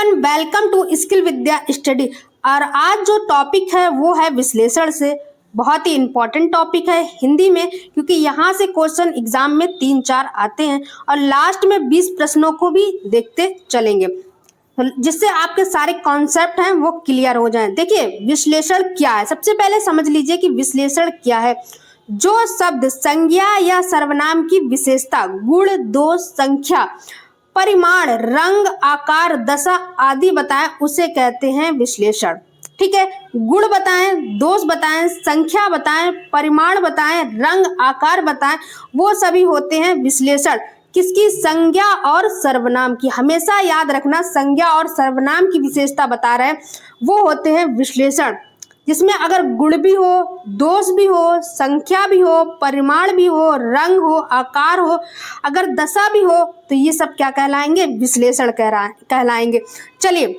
Everyone, welcome to skill Vidya study. और आज जो टॉपिक है वो है विश्लेषण से। बहुत ही इंपॉर्टेंट टॉपिक है हिंदी में, क्योंकि यहाँ से क्वेश्चन एग्जाम में 3-4 आते हैं और लास्ट में 20 प्रश्नों को भी देखते चलेंगे, जिससे आपके सारे कॉन्सेप्ट हैं वो क्लियर हो जाएं। देखिए विश्लेषण क्या है, सबसे पहले समझ लीजिए कि विश्लेषण क्या है। जो शब्द संज्ञा या सर्वनाम की विशेषता, गुण, दोष, संख्या, परिमाण, रंग, आकार, दशा आदि बताएं उसे कहते हैं विश्लेषण। ठीक है, गुण बताएं, दोष बताएं, संख्या बताएं, परिमाण बताएं, रंग, आकार बताएं, वो सभी होते हैं विश्लेषण। किसकी? संज्ञा और सर्वनाम की। हमेशा याद रखना, संज्ञा और सर्वनाम की विशेषता बता रहे हैं वो होते हैं विश्लेषण, जिसमें अगर गुण भी हो, दोष भी हो, संख्या भी हो, परिमाण भी हो, रंग हो, आकार हो, अगर दशा भी हो, तो ये सब क्या कहलाएंगे? विश्लेषण कहलाएंगे। चलिए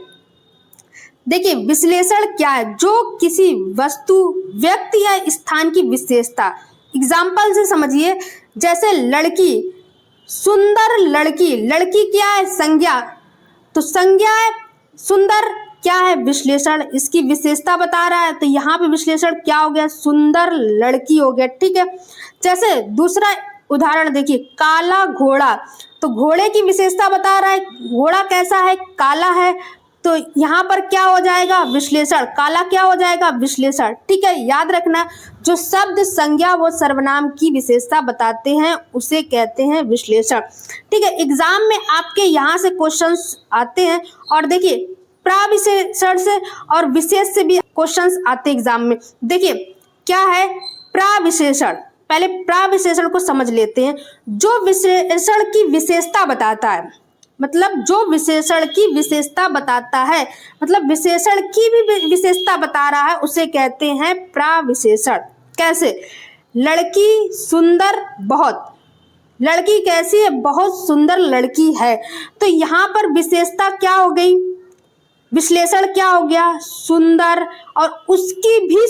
देखिए विश्लेषण क्या है। जो किसी वस्तु, व्यक्ति या स्थान की विशेषता, एग्जाम्पल से समझिए। जैसे लड़की, सुंदर लड़की, लड़की क्या है? संज्ञा, तो संज्ञा है सुंदर, क्या है? विश्लेषण, इसकी विशेषता बता रहा है, तो यहाँ पे विश्लेषण क्या हो गया? सुंदर लड़की हो गया। ठीक है, जैसे दूसरा उदाहरण देखिए, काला घोड़ा, तो घोड़े की विशेषता बता रहा है, घोड़ा कैसा है? काला है, तो यहाँ पर क्या हो जाएगा? विश्लेषण। काला क्या हो जाएगा? विश्लेषण। ठीक है, याद रखना, जो शब्द संज्ञा वो सर्वनाम की विशेषता बताते हैं उसे कहते हैं विश्लेषण। ठीक है, एग्जाम में आपके यहाँ से क्वेश्चंस आते हैं, और देखिए प्राविशेषण से और विशेष से भी क्वेश्चंस आते हैं एग्जाम में। देखिए क्या है प्राविशेषण, पहले प्राविशेषण को समझ लेते हैं। जो विशेषण की विशेषता बताता है, मतलब जो विशेषण की विशेषता बताता है, मतलब विशेषण की भी विशेषता बता रहा है, उसे कहते हैं प्राविशेषण। कैसे? लड़की सुंदर बहुत, लड़की कैसी है? बहुत सुंदर लड़की है, तो यहाँ पर विशेषता क्या हो गई? विश्लेषण क्या हो गया? सुंदर, और उसकी भी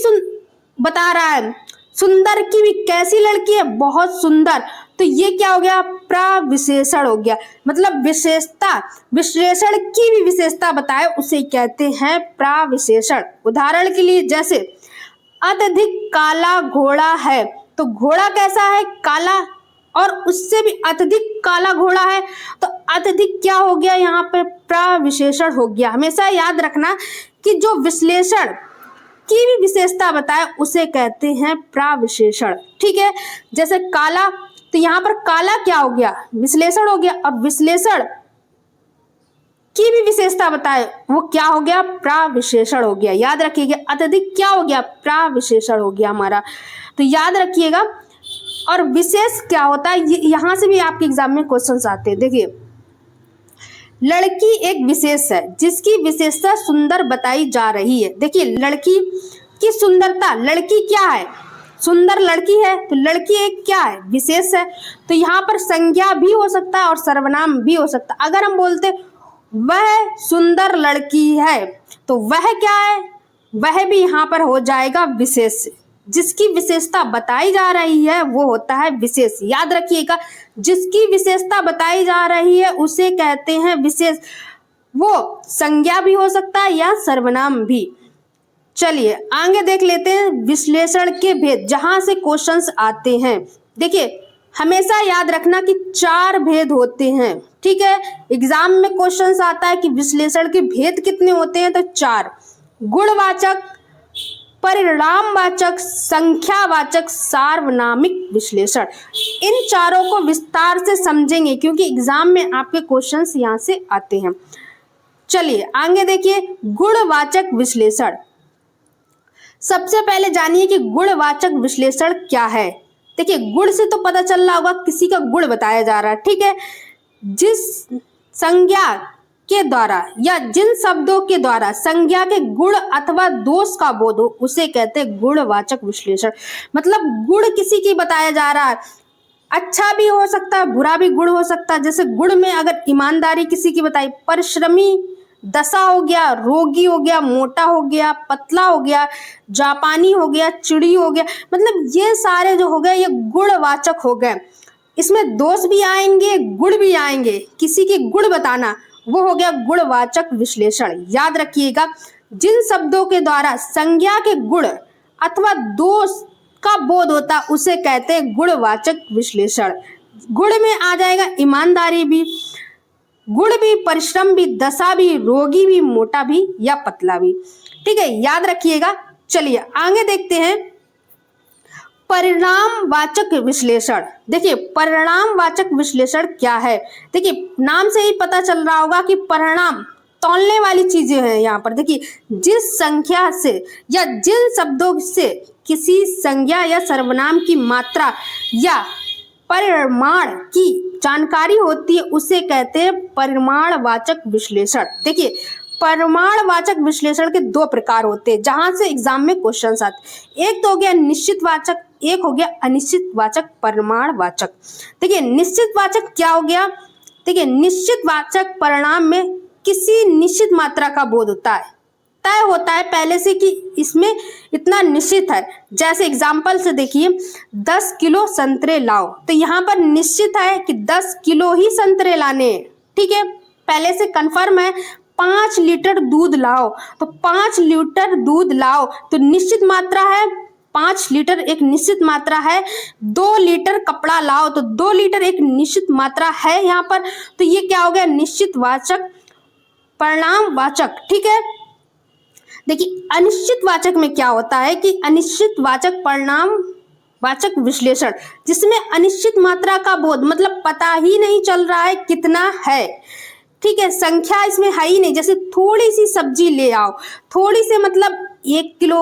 बता रहा है, सुंदर की भी कैसी लड़की है? बहुत सुंदर, तो ये क्या हो गया? प्राविशेषण हो गया। मतलब विशेषता, विश्लेषण की भी विशेषता बताए उसे कहते हैं प्राविशेषण। उदाहरण के लिए जैसे अत्यधिक काला घोड़ा है, तो घोड़ा कैसा है? काला, और उससे भी अत्यधिक काला घोड़ा है, तो अत्यधिक क्या हो गया? यहाँ पे प्राविशेषण हो गया। हमेशा याद रखना कि जो विश्लेषण की भी विशेषता बताए उसे कहते हैं प्राविशेषण। ठीक है, जैसे काला, तो यहाँ पर काला क्या हो गया? विश्लेषण हो गया, और विश्लेषण की भी विशेषता बताए वो क्या हो गया? प्राविशेषण हो गया। याद रखिएगा, अत्यधिक क्या हो गया? प्राविशेषण हो गया हमारा, तो याद रखिएगा। और विशेष क्या होता है, यहाँ से भी आपके एग्जाम में क्वेश्चंस आते हैं। देखिए लड़की एक विशेष है जिसकी विशेषता सुंदर बताई जा रही है। देखिए लड़की की सुंदरता, लड़की क्या है? सुंदर लड़की है, तो लड़की एक क्या है? विशेष है, तो यहाँ पर संज्ञा भी हो सकता है और सर्वनाम भी हो सकता है। अगर हम बोलते वह सुंदर लड़की है, तो वह क्या है? वह भी यहाँ पर हो जाएगा विशेष। जिसकी विशेषता बताई जा रही है वो होता है विशेष। याद रखिएगा, जिसकी विशेषता बताई जा रही है उसे कहते हैं विशेष। वो संज्ञा भी हो सकता है या सर्वनाम भी। चलिए आगे देख लेते हैं विश्लेषण के भेद, जहां से क्वेश्चंस आते हैं। देखिए हमेशा याद रखना कि 4 भेद होते हैं। ठीक है, एग्जाम में क्वेश्चंस आता है कि विश्लेषण के भेद कितने होते हैं, तो 4। गुणवाचक, परिणामवाचक, संख्यावाचक, सार्वनामिक विश्लेषण। इन चारों को विस्तार से समझेंगे क्योंकि एग्जाम में आपके क्वेश्चंस यहाँ से आते हैं। चलिए आगे देखिए गुणवाचक विश्लेषण। सबसे पहले जानिए कि गुणवाचक विश्लेषण क्या है। देखिए गुण से तो पता चल रहा होगा किसी का गुण बताया जा रहा है। ठीक है, जिस संज्ञा के द्वारा या जिन शब्दों के द्वारा संज्ञा के गुण अथवा दोष का बोध हो उसे कहते हैं गुणवाचक विश्लेषण। मतलब गुण किसी की बताया जा रहा है, अच्छा भी हो सकता है, बुरा भी गुण हो सकता है। जैसे गुण में अगर ईमानदारी किसी की बताई, परिश्रमी, दशा हो गया, रोगी हो गया, मोटा हो गया, पतला हो गया, जापानी हो गया, चिड़ी हो गया, मतलब ये सारे जो हो गए ये गुणवाचक हो गए। इसमें दोष भी आएंगे, गुण भी आएंगे। किसी के गुण बताना वो हो गया गुणवाचक विश्लेषण। याद रखिएगा, जिन शब्दों के द्वारा संज्ञा के गुण अथवा दोष का बोध होता उसे कहते हैं गुणवाचक विश्लेषण। गुण में आ जाएगा ईमानदारी भी, गुण भी, परिश्रम भी, दशा भी, रोगी भी, मोटा भी या पतला भी। ठीक है, याद रखिएगा। चलिए आगे देखते हैं परिणामवाचक विश्लेषण। देखिए परिणामवाचक विश्लेषण क्या है। देखिए नाम से ही पता चल रहा होगा कि परिणाम तौलने वाली चीजें हैं। यहाँ पर देखिए, जिस संख्या से या जिन शब्दों से किसी संज्ञा या सर्वनाम की मात्रा या परिमाण की जानकारी होती है उसे कहते हैं परिमाणवाचक विश्लेषण। देखिए परिमाणवाचक विश्लेषण के दो प्रकार होते हैं जहां से एग्जाम में क्वेश्चंस आते हैं। एक तो हो गया निश्चितवाचक, एक हो गया अनिश्चितवाचक परिमाणवाचक। देखिए निश्चितवाचक क्या हो गया। देखिए निश्चितवाचक परिणाम में किसी निश्चित मात्रा का बोध होता है, तय होता है पहले से कि इसमें इतना निश्चित है। जैसे एग्जाम्पल से देखिए 10 किलो संतरे लाओ, तो यहाँ पर निश्चित है कि 10 किलो ही संतरे लाने हैं। ठीक है, पहले से कंफर्म है। 5 लीटर दूध लाओ, तो 5 लीटर दूध लाओ तो निश्चित मात्रा है, 5 लीटर एक निश्चित मात्रा है। 2 लीटर कपड़ा लाओ, तो 2 लीटर एक निश्चित मात्रा है यहाँ पर। तो ये क्या हो गया, निश्चितवाचक परिणामवाचक। ठीक है, देखिए अनिश्चितवाचक में क्या होता है कि अनिश्चितवाचक परिणामवाचक विश्लेषण, जिसमें अनिश्चित मात्रा का बोध, मतलब पता ही नहीं चल रहा है कितना है। ठीक है, संख्या इसमें है ही नहीं। जैसे थोड़ी सी सब्जी ले आओ, थोड़ी से मतलब 1 किलो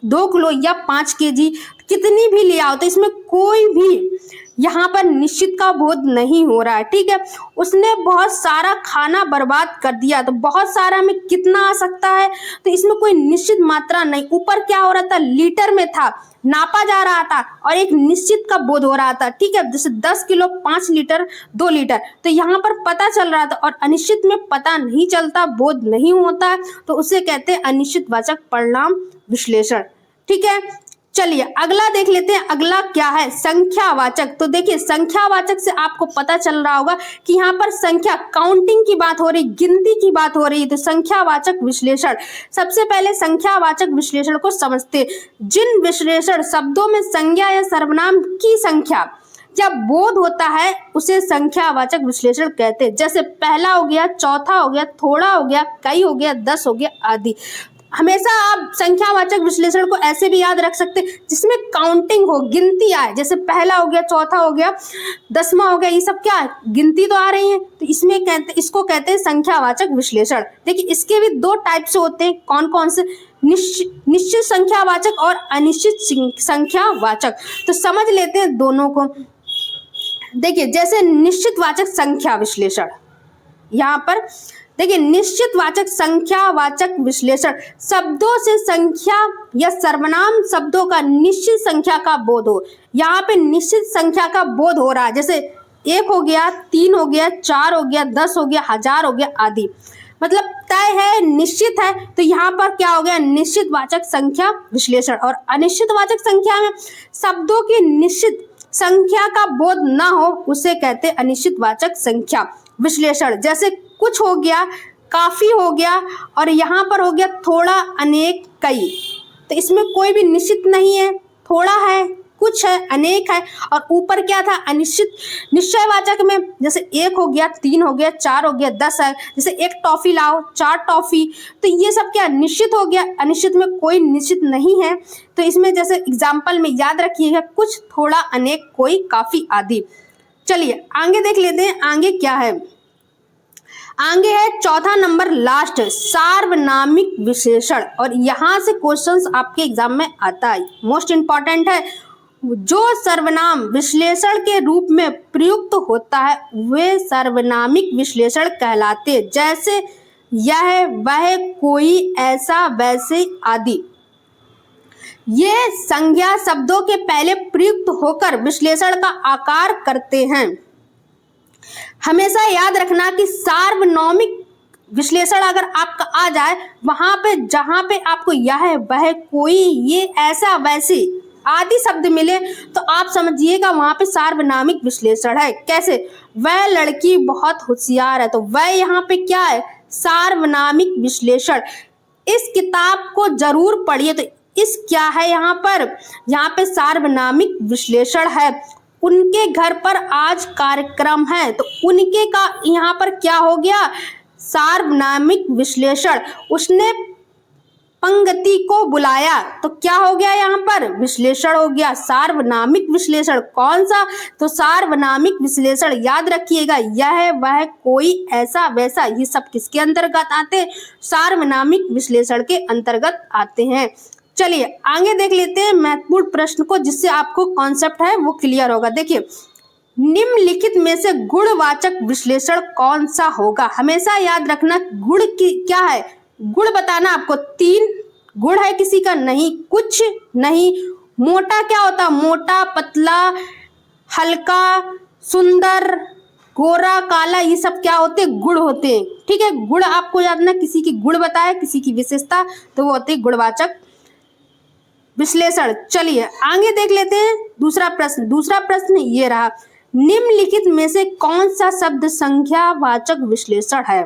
2 किलो या 5 केजी कितनी भी ले आओ, तो इसमें कोई भी यहाँ पर निश्चित का बोध नहीं हो रहा है। ठीक है, उसने बहुत सारा खाना बर्बाद कर दिया, तो बहुत सारा में कितना आ सकता है, तो इसमें कोई निश्चित मात्रा नहीं। ऊपर क्या हो रहा था, लीटर में था, नापा जा रहा था और एक निश्चित का बोध हो रहा था। ठीक है, जैसे 10 किलो 5 लीटर 2 लीटर, तो यहाँ पर पता चल रहा था। और अनिश्चित में पता नहीं चलता, बोध नहीं होता, तो उसे कहते हैं अनिश्चितवाचक परिणाम विश्लेषण। ठीक है, चलिए अगला देख लेते हैं। अगला क्या है, संख्यावाचक। तो देखिए संख्यावाचक से आपको पता चल रहा होगा कि यहाँ पर संख्या, काउंटिंग की बात हो रही, गिनती की बात हो रही है, तो संख्यावाचक विश्लेषण। सबसे पहले संख्यावाचक विश्लेषण को समझते हैं। जिन विश्लेषण शब्दों में संज्ञा या सर्वनाम की संख्या या बोध होता है उसे संख्यावाचक विश्लेषण कहते हैं। जैसे पहला हो गया, चौथा हो गया, थोड़ा हो गया, कई हो गया, 10 हो गया आदि। हमेशा आप संख्यावाचक विश्लेषण को ऐसे भी याद रख सकते हैं जिसमें काउंटिंग हो, गिनती आए। जैसे पहला हो गया, चौथा हो गया, 10वां हो गया, ये सब क्या है, गिनती तो आ रही है, तो इसको कहते हैं संख्यावाचक विश्लेषण। देखिए इसके भी 2 टाइप से होते हैं। कौन कौन से, निश्चित संख्यावाचक और अनिश्चित संख्यावाचक। तो समझ लेते हैं दोनों को। देखिए जैसे निश्चितवाचक संख्या विश्लेषण, यहाँ पर देखिए निश्चितवाचक संख्यावाचक विश्लेषण, शब्दों से संख्या या सर्वनाम शब्दों का निश्चित संख्या का बोध हो। यहाँ पे निश्चित संख्या का बोध हो रहा है, जैसे 1 हो गया, 3 हो गया, 4 हो गया, 10 हो गया, 1000 हो गया आदि, मतलब तय है, निश्चित है। तो यहाँ पर क्या हो गया, निश्चितवाचक संख्या विश्लेषण। और अनिश्चितवाचक संख्या में शब्दों की निश्चित संख्या का बोध ना हो उसे कहते हैं अनिश्चितवाचक संख्या विश्लेषण। जैसे कुछ हो गया, काफी हो गया, और यहाँ पर हो गया थोड़ा, अनेक, कई। तो इसमें कोई भी निश्चित नहीं है, थोड़ा है, कुछ है, अनेक है, और ऊपर क्या था, अनिश्चित। निश्चयवाचक में जैसे 1 हो गया, 3 हो गया, 4 हो गया, 10 है। जैसे 1 टॉफी लाओ, 4 टॉफी, तो ये सब क्या, निश्चित हो गया। अनिश्चित में कोई निश्चित नहीं है, तो इसमें जैसे एग्जाम्पल में याद रखिएगा, कुछ, थोड़ा, अनेक, कोई, काफी आदि। चलिए आगे देख लेते हैं, आगे क्या है। आगे है चौथा नंबर, लास्ट, सार्वनामिक विशेषण। और यहाँ से क्वेश्चंस आपके एग्जाम में आता है, मोस्ट इंपॉर्टेंट है। जो सर्वनाम विश्लेषण के रूप में प्रयुक्त होता है वे सर्वनामिक विश्लेषण कहलाते, जैसे यह, वह, कोई, ऐसा, वैसे आदि। ये संज्ञा शब्दों के पहले प्रयुक्त होकर विश्लेषण का आकार करते हैं। हमेशा याद रखना कि सार्वनामिक विश्लेषण अगर आपका आ जाए, वहां पे जहां पे आपको यह, वह, कोई, ये, ऐसा, वैसे आदि शब्द मिले तो आप समझिएगा वहां पे सार्वनामिक विश्लेषण है। कैसे, वह लड़की बहुत होशियार है, तो वह यहाँ पे क्या है, सार्वनामिक विश्लेषण। इस किताब को जरूर पढ़िए। तो इस क्या है यहाँ पे सार्वनामिक विश्लेषण है। उनके घर पर आज कार्यक्रम है, तो उनके का यहाँ पर क्या हो गया, सार्वनामिक विश्लेषण। उसने पंक्ति को बुलाया, तो क्या हो गया यहाँ पर, विश्लेषण हो गया। सार्वनामिक विश्लेषण कौन सा, तो सार्वनामिक विश्लेषण याद रखिएगा, यह वह कोई ऐसा वैसा, ये सब किसके अंतर्गत आते हैं, सार्वनामिक विश्लेषण के अंतर्गत आते हैं। चलिए आगे देख लेते हैं महत्वपूर्ण प्रश्न को, जिससे आपको कॉन्सेप्ट है वो क्लियर होगा। देखिए, निम्नलिखित में से गुणवाचक विश्लेषण कौन सा होगा। हमेशा याद रखना गुण की क्या है, गुण बताना आपको। 3 गुण है किसी का, नहीं, कुछ नहीं। मोटा क्या होता, मोटा, पतला, हल्का, सुंदर, गोरा, काला, ये सब क्या होते हैं, गुण होते हैं। ठीक है, गुण आपको याद रखना, किसी की गुण बताए, किसी की विशेषता, तो वो होते हैं गुणवाचक विश्लेषण। चलिए आगे देख लेते हैं दूसरा प्रश्न ये रहा, निम्नलिखित में से कौन सा शब्द संख्यावाचक विश्लेषण है।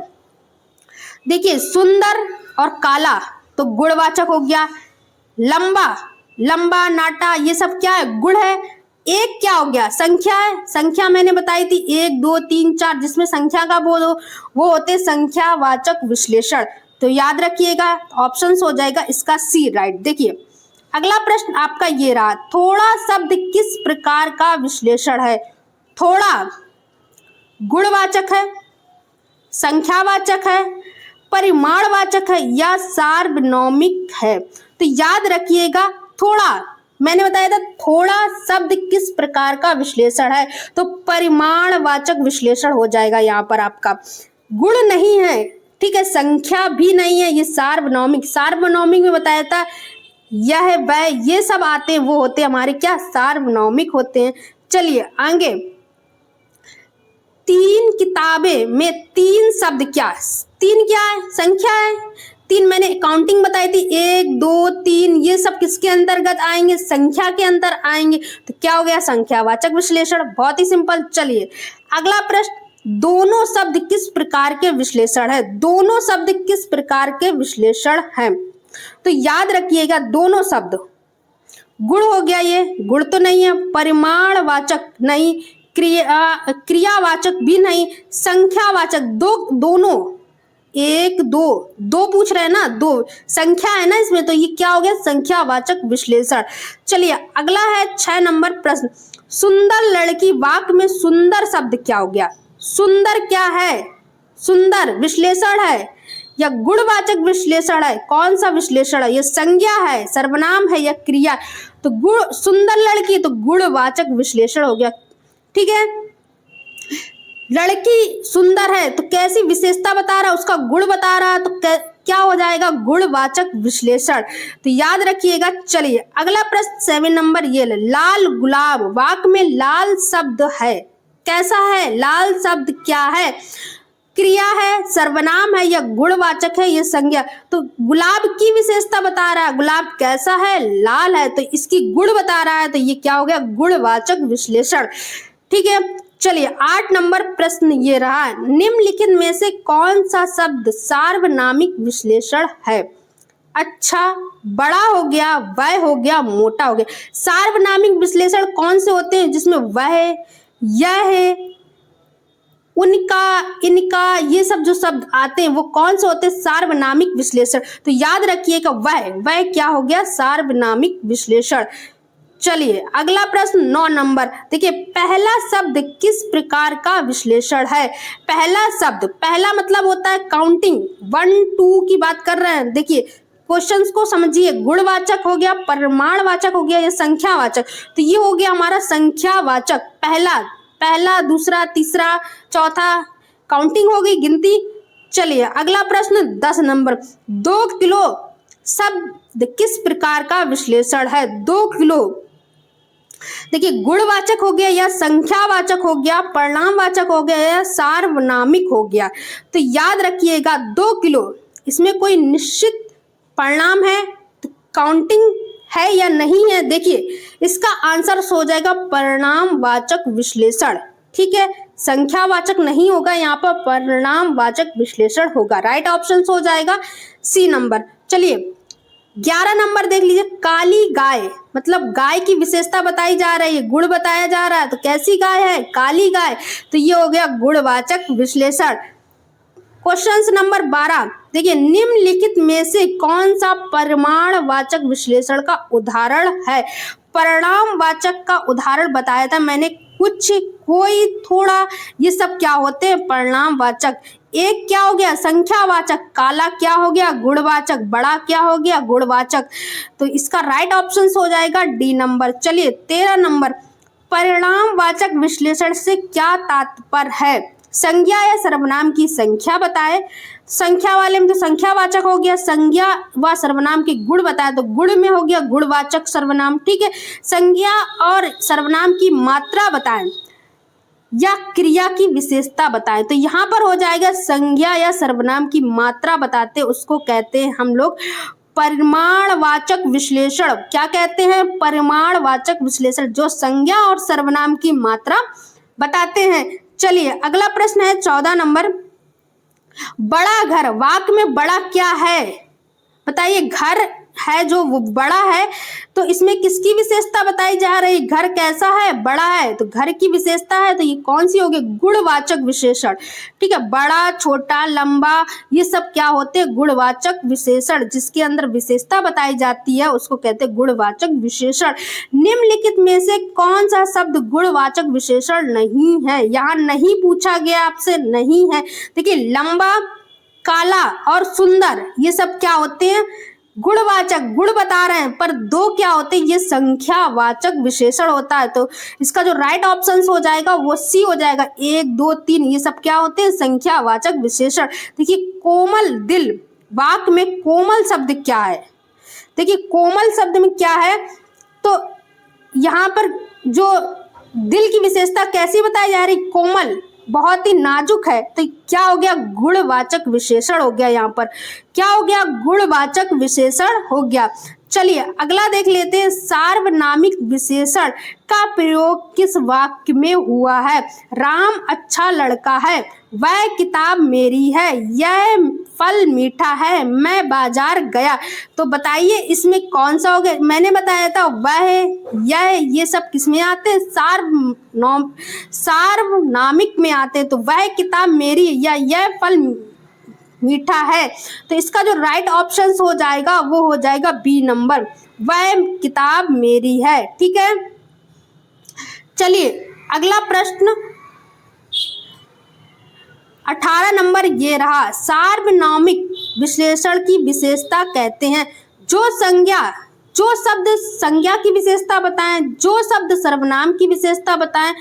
देखिए, सुंदर और काला तो गुणवाचक हो गया। लंबा, नाटा, ये सब क्या है, गुण है। एक क्या हो गया, संख्या है। संख्या मैंने बताई थी 1 2 3 4, जिसमें संख्या का वो होते संख्यावाचक विश्लेषण। तो याद रखिएगा, ऑप्शंस हो जाएगा इसका सी, राइट। देखिए अगला प्रश्न आपका ये रहा, थोड़ा शब्द किस प्रकार का विश्लेषण है। थोड़ा गुणवाचक है, संख्यावाचक है, परिमाणवाचक है या सार्वनामिक है। तो याद रखिएगा, थोड़ा मैंने बताया था, थोड़ा शब्द किस प्रकार का विश्लेषण है, तो परिमाणवाचक विश्लेषण हो जाएगा यहाँ पर आपका। गुण नहीं है, ठीक है, संख्या भी नहीं है, ये सार्वनामिक में बताया था, यह वह ये सब आते हैं, वो होते हैं हमारे क्या, सार्वनामिक होते हैं। चलिए आगे, 3 किताबें में 3 शब्द क्या है, संख्या है। 3 मैंने काउंटिंग बताई थी, 1 2 3, ये सब किसके अंतर्गत आएंगे, संख्या के अंदर आएंगे। तो क्या हो गया, संख्यावाचक विश्लेषण। बहुत ही सिंपल। चलिए अगला प्रश्न, दोनों शब्द किस प्रकार के विश्लेषण है। दोनों शब्द किस प्रकार के विश्लेषण हैं, तो याद रखिएगा, दोनों शब्द, गुण हो गया, ये गुण तो नहीं है, परिमाणवाचक नहीं, क्रियावाचक भी नहीं, संख्यावाचक, दोनों, 1 2 पूछ रहे हैं ना, 2 संख्या है ना इसमें, तो ये क्या हो गया, संख्यावाचक विश्लेषण। चलिए अगला है 6 नंबर प्रश्न, सुंदर लड़की वाक्य में सुंदर शब्द क्या हो गया। सुंदर क्या है, सुंदर विश्लेषण है या गुणवाचक विश्लेषण है, कौन सा विश्लेषण है, ये संज्ञा है, सर्वनाम है या क्रिया। तो गुण, सुंदर लड़की तो गुणवाचक विश्लेषण हो गया। ठीक है, लड़की सुंदर है तो कैसी विशेषता बता रहा है, उसका गुण बता रहा है, तो क्या हो जाएगा, गुणवाचक विश्लेषण। तो याद रखिएगा। चलिए अगला प्रश्न 7 नंबर ये, लाल गुलाब वाक्य में लाल शब्द है, कैसा है, लाल शब्द क्या है, क्रिया है, सर्वनाम है या गुणवाचक है, ये संज्ञा। तो गुलाब की विशेषता बता रहा है, गुलाब कैसा है, लाल है, तो इसकी गुण बता रहा है, तो ये क्या हो गया, गुणवाचक विश्लेषण। ठीक है, चलिए 8 नंबर प्रश्न ये रहा, निम्नलिखित में से कौन सा शब्द सार्वनामिक विश्लेषण है। अच्छा, बड़ा हो गया, वह हो गया, मोटा हो गया। सार्वनामिक विश्लेषण कौन से होते हैं, जिसमें वह, यह, उनका, इनका, ये सब जो शब्द आते हैं वो कौन से होते हैं, सार्वनामिक विश्लेषण। तो याद रखिएगा, वह क्या हो गया, सार्वनामिक विश्लेषण। चलिए अगला प्रश्न 9 नंबर, देखिए पहला शब्द किस प्रकार का विश्लेषण है। पहला मतलब होता है काउंटिंग, 1 2 की बात कर रहे हैं। देखिए क्वेश्चंस को समझिए, गुणवाचक हो गया, परिमाणवाचक हो गया या संख्यावाचक। तो ये हो गया हमारा संख्यावाचक, पहला, दूसरा, तीसरा, चौथा, काउंटिंग हो गई, गिनती। चलिए अगला प्रश्न 10 नंबर, 2 किलो शब्द किस प्रकार का विश्लेषण है। 2 किलो, देखिए गुणवाचक हो गया या संख्यावाचक हो गया, परिमाणवाचक हो गया या सार्वनामिक हो गया। तो याद रखिएगा 2 किलो, इसमें कोई निश्चित परिणाम है, तो काउंटिंग है या नहीं है। देखिए इसका आंसर हो जाएगा परिणामवाचक विश्लेषण। ठीक है, संख्यावाचक नहीं होगा, यहाँ पर परिणामवाचक विश्लेषण होगा। राइट ऑप्शन हो जाएगा सी नंबर। चलिए 11 नंबर देख लीजिए, काली गाय, मतलब गाय की विशेषता बताई जा रही है, गुण बताया जा रहा है, तो कैसी गाय है, काली गाय, तो ये हो गया गुणवाचक विश्लेषण। क्वेश्चन नंबर 12 देखिए, निम्नलिखित में से कौन सा परिमाणवाचक विश्लेषण का उदाहरण है। परिणामवाचक का उदाहरण बताया था मैंने, कुछ, कोई, थोड़ा, ये सब क्या होते हैं, परिणामवाचक। एक क्या हो गया, संख्यावाचक, काला क्या हो गया, गुणवाचक, बड़ा क्या हो गया, गुणवाचक। तो इसका राइट ऑप्शन हो जाएगा डी नंबर। चलिए 13 नंबर, परिणामवाचक विश्लेषण से क्या तात्पर्य है। संज्ञा या सर्वनाम की संख्या बताए, संख्या वाले में तो संख्यावाचक हो गया, संज्ञा व सर्वनाम के गुण बताए तो गुण में हो गया गुणवाचक सर्वनाम। ठीक है, संज्ञा और सर्वनाम की मात्रा बताएं या क्रिया की विशेषता बताएं, तो यहाँ पर हो जाएगा संज्ञा या सर्वनाम की मात्रा बताते, उसको कहते हैं हम लोग परिमाणवाचक विश्लेषण। क्या कहते हैं, परिमाणवाचक विश्लेषण, जो संज्ञा और सर्वनाम की मात्रा बताते हैं। चलिए अगला प्रश्न है 14 नंबर, बड़ा घर, वाक्य में बड़ा क्या है बताइए। घर है जो वो बड़ा है, तो इसमें किसकी विशेषता बताई जा रही, घर कैसा है, बड़ा है, तो घर की विशेषता है, तो ये कौन सी होगी, गुणवाचक विशेषण। ठीक है, बड़ा, छोटा, लंबा, ये सब क्या होते हैं, गुणवाचक विशेषण, जिसके अंदर विशेषता बताई जाती है उसको कहते हैं गुणवाचक विशेषण। निम्नलिखित में से कौन सा शब्द गुणवाचक विशेषण नहीं है, यहाँ नहीं पूछा गया आपसे, नहीं है। देखिए लंबा, काला और सुंदर, ये सब क्या होते हैं, गुणवाचक, गुण बता रहे हैं, पर दो क्या होते हैं, ये संख्यावाचक विशेषण होता है। तो इसका जो राइट ऑप्शन हो जाएगा वो सी हो जाएगा। 1, 2, 3 ये सब क्या होते हैं, संख्यावाचक विशेषण। देखिए कोमल दिल, वाक्य में कोमल शब्द क्या है, देखिए कोमल शब्द में क्या है, तो यहाँ पर जो दिल की विशेषता कैसी बताई जा रही, कोमल, बहुत ही नाजुक है, तो क्या हो गया, गुणवाचक विशेषण हो गया। यहाँ पर क्या हो गया, गुणवाचक विशेषण हो गया। चलिए अगला देख लेते हैं, सार्वनामिक विशेषण का प्रयोग किस वाक्य में हुआ है। राम अच्छा लड़का है, वह किताब मेरी है, यह फल मीठा है, मैं बाजार गया। तो बताइए इसमें कौन सा हो गया, मैंने बताया था वह, यह, ये सब किस में आते हैं, सार्वनामिक में आते हैं। तो वह किताब मेरी या यह फल मीठा है, तो इसका जो राइट ऑप्शन हो जाएगा वो हो जाएगा बी नंबर, वह किताब मेरी है। ठीक है, चलिए अगला प्रश्न 18 नंबर ये रहा, सार्वनामिक विश्लेषण की विशेषता कहते हैं जो शब्द संज्ञा की विशेषता बताएं, जो शब्द सर्वनाम की विशेषता बताएं,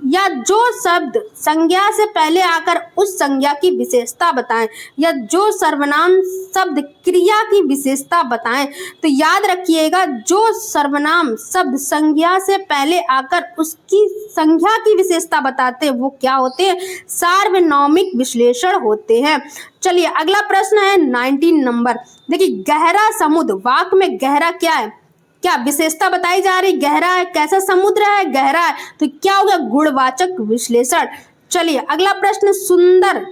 या जो शब्द संज्ञा से पहले आकर उस संज्ञा की विशेषता बताएं, या जो सर्वनाम शब्द क्रिया की विशेषता बताएं। तो याद रखिएगा, जो सर्वनाम शब्द संज्ञा से पहले आकर उसकी संज्ञा की विशेषता बताते हैं वो क्या होते हैं, सार्वनामिक विश्लेषण होते हैं। चलिए अगला प्रश्न है 19 नंबर, देखिए गहरा समुद्र, वाक्य में गहरा क्या है, क्या विशेषता बताई जा रही, गहरा है, कैसा समुद्र है, गहरा है, तो क्या हो गया, गुणवाचक विश्लेषण। चलिए अगला प्रश्न, सुंदर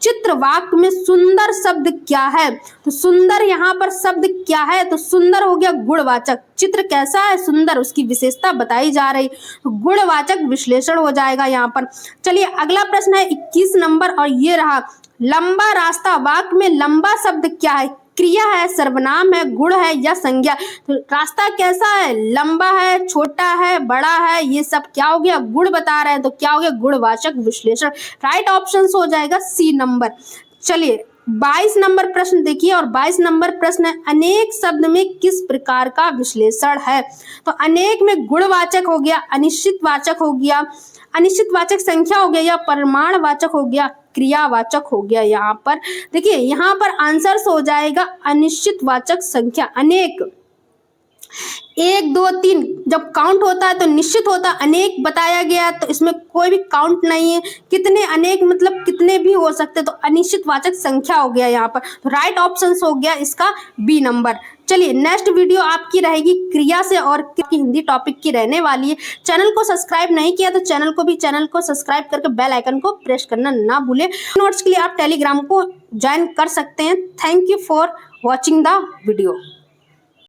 चित्र, वाक्य में सुंदर शब्द क्या है, तो सुंदर यहाँ पर शब्द क्या है, तो सुंदर हो गया गुणवाचक, चित्र कैसा है, सुंदर, उसकी विशेषता बताई जा रही, तो गुणवाचक विश्लेषण हो जाएगा यहाँ पर। चलिए अगला प्रश्न है 21 नंबर, और ये रहा, लंबा रास्ता, वाक्य में लंबा शब्द क्या है, क्रिया है, सर्वनाम है, गुण है या संज्ञा। तो रास्ता कैसा है, लंबा है, छोटा है, बड़ा है, ये सब क्या हो गया, गुण बता रहे हैं, तो क्या हो गया, गुणवाचक विश्लेषण। राइट ऑप्शन हो जाएगा सी नंबर। चलिए 22 नंबर प्रश्न देखिए, और 22 नंबर प्रश्न है, अनेक शब्द में किस प्रकार का विश्लेषण है। तो अनेक में गुणवाचक हो गया, अनिश्चितवाचक हो गया, अनिश्चितवाचक संख्या हो गया, या परिमाणवाचक हो गया, क्रियावाचक हो गया। यहाँ पर देखिए, यहाँ पर आंसर हो जाएगा अनिश्चितवाचक संख्या, अनेक। एक दो तीन जब काउंट होता है तो निश्चित होता है, अनेक बताया गया तो इसमें कोई भी काउंट नहीं है। कितने अनेक मतलब कितने भी हो सकते, तो अनिश्चित वाचक संख्या हो गया यहाँ पर। तो राइट ऑप्शन हो गया इसका बी नंबर। चलिए नेक्स्ट वीडियो आपकी रहेगी क्रिया से और की हिंदी टॉपिक की रहने वाली है। चैनल को सब्सक्राइब नहीं किया तो चैनल को सब्सक्राइब करके बेल आइकन को प्रेस करना ना भूलें। नोट्स के लिए आप टेलीग्राम को ज्वाइन कर सकते हैं। Thank you for watching the video.